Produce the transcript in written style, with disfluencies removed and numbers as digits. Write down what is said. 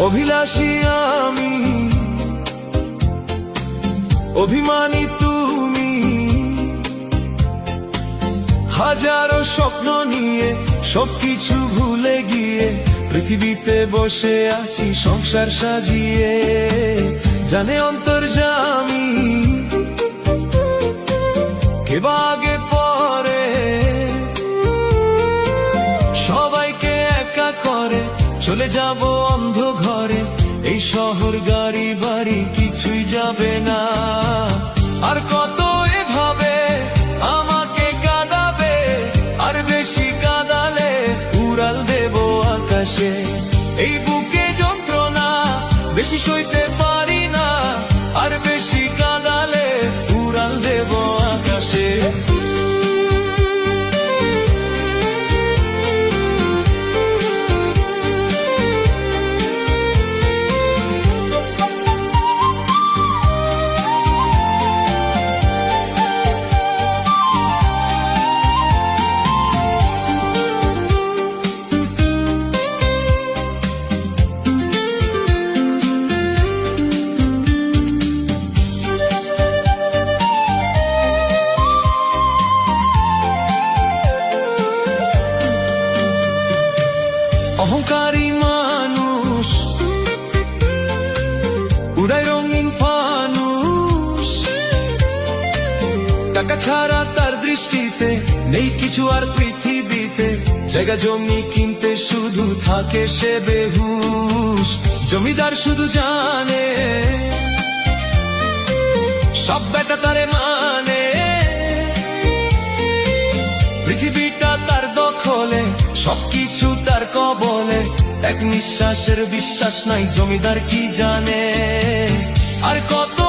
অভিলাষী আমি, অভিমানী তুমি। হাজারো স্বপ্ন নিয়ে সবকিছু ভুলে গিয়ে পৃথিবীতে বসে আছি সংসার সাজিয়ে। জানে অন্তর্যামী কে বা আগে পরে সবাইকে একা করে চলে যাব অন্ধ ঘরে। এই শহর গাড়ি বাড়ি কিছুই যাবে না। আর কত এভাবে আমাকে কাঁদাবে, আর বেশি কাঁদালে উড়াল দেব আকাশে। এই বুকে যন্ত্রণা বেশি সইতে পারি না, আর বেশি কাঁদালে উড়াল দেব আকাশে। অহংকারী মানুষ উড়ায় রঙিন ফানুষ, টাকা ছাড়া তার দৃষ্টিতে নেই কিছু আর পৃথিবীতে। জায়গা জমি কিনতে শুধু থাকে সে বেহুশ। জমিদার শুধু জানে সব বেটা তারে মানে। পৃথিবীটা তার দখলে, সবকিছু তার কবলে। এক নিঃশ্বাসের বিশ্বাস নাই, জমিদার কি জানে। আর কত